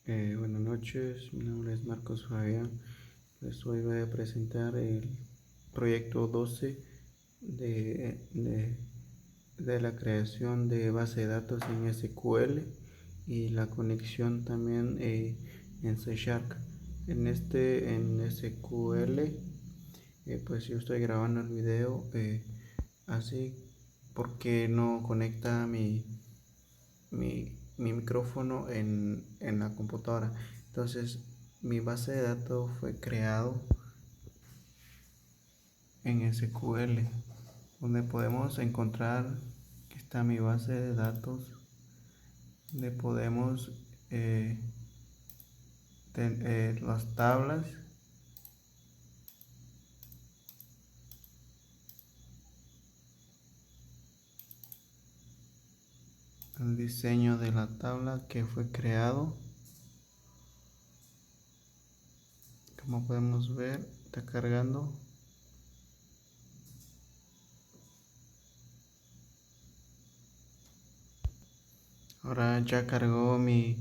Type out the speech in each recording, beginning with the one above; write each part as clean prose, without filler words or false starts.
Buenas noches, mi nombre es Marcos Fabián. Hoy voy a presentar el proyecto 12 de la creación de base de datos en SQL y la conexión también en C Sharp. En SQL, pues yo estoy grabando el video así porque no conecta mi micrófono en la computadora. Entonces mi base de datos fue creado en SQL, donde podemos encontrar que está mi base de datos, donde podemos las tablas, el diseño de la tabla que fue creado. Como podemos ver, está cargando. Ahora ya cargó mi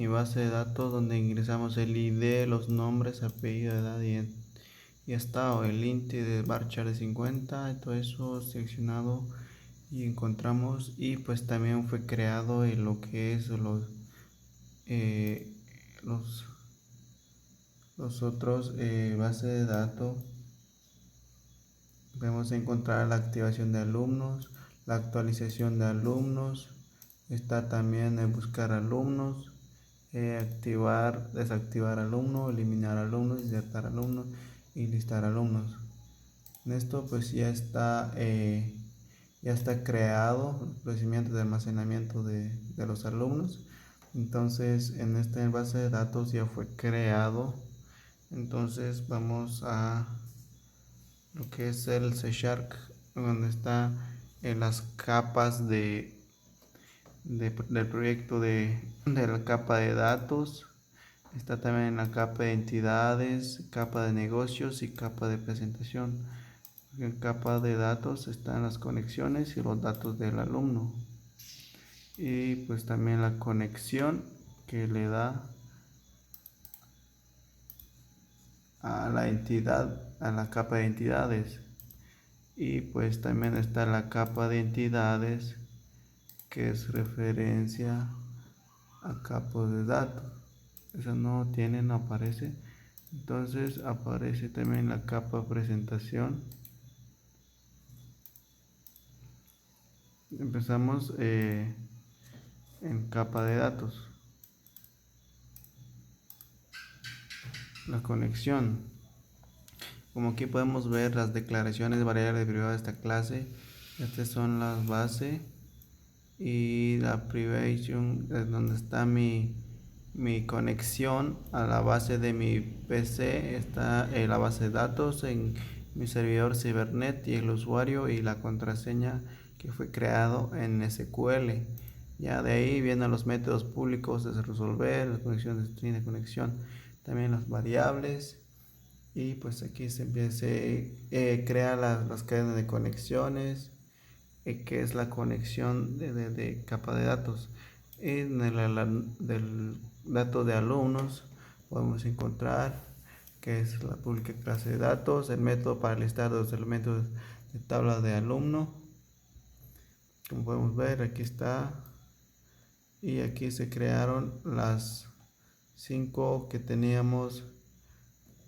base de datos, donde ingresamos el ID, los nombres, apellido, edad y estado, el int de varchar de 50, todo eso seleccionado y encontramos. Y pues también fue creado en lo que es eh, los, los otros bases de datos. Podemos encontrar la activación de alumnos, la actualización de alumnos, está también en buscar alumnos, activar, desactivar alumnos, eliminar alumnos, insertar alumnos y listar alumnos. En esto pues ya está creado el procedimiento de almacenamiento de los alumnos. Entonces en esta base de datos ya fue creado. Entonces vamos a lo que es el C Sharp, donde está en las capas del proyecto de la capa de datos. Está también en la capa de entidades, capa de negocios y capa de presentación. En capa de datos están las conexiones y los datos del alumno. Y pues también la conexión que le da a la entidad, a la capa de entidades. Y pues también está la capa de entidades, que es referencia a campos de datos. Eso no tiene, no aparece. Entonces aparece también la capa presentación. Empezamos en capa de datos. La conexión. Como aquí podemos ver las declaraciones variables privadas de esta clase. Estas son las bases. Y la privation es donde está mi conexión a la base de mi PC. Está la base de datos en mi servidor Cibernet y el usuario y la contraseña que fue creado en SQL. Ya de ahí vienen los métodos públicos de resolver, las conexiones de string de conexión, también las variables. Y pues aquí se crea las cadenas de conexiones, que es la conexión de capa de datos. En del dato de alumnos podemos encontrar que es la pública clase de datos, el método para listar los elementos de tabla de alumno. Como podemos ver, aquí está. Y aquí se crearon las 5 que teníamos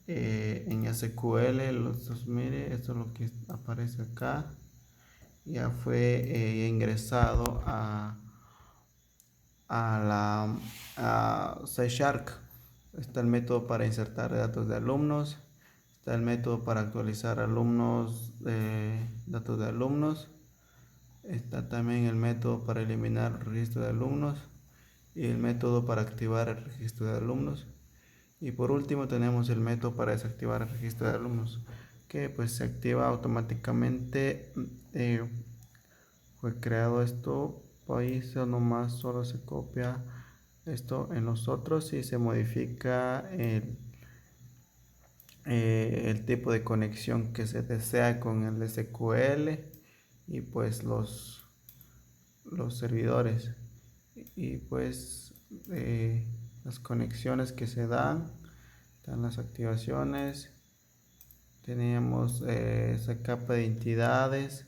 en SQL. Mire, esto es lo que aparece acá. Ya fue ingresado a C Sharp. Está el método para insertar datos de alumnos, está el método para actualizar alumnos, datos de alumnos, está también el método para eliminar el registro de alumnos y el método para activar el registro de alumnos. Y por último tenemos el método para desactivar el registro de alumnos, que pues se activa automáticamente. Fue creado esto, país o nomás solo se copia esto en los otros y se modifica el tipo de conexión que se desea con el SQL y pues los servidores. Y pues las conexiones que se dan, están las activaciones, teníamos esa capa de entidades.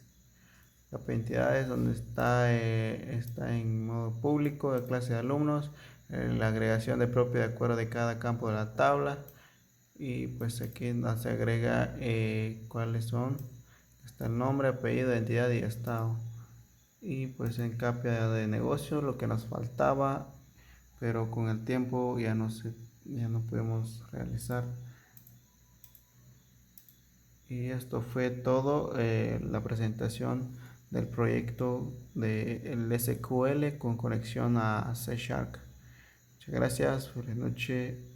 Capa de entidades donde está en modo público de clase de alumnos, la agregación de propio de acuerdo de cada campo de la tabla, y pues aquí se agrega cuáles son, está el nombre, apellido, identidad y estado. Y pues en capa de negocio lo que nos faltaba, pero con el tiempo ya no pudimos realizar. Y esto fue todo, la presentación del proyecto del SQL con conexión a C Sharp. Muchas gracias, buenas noches.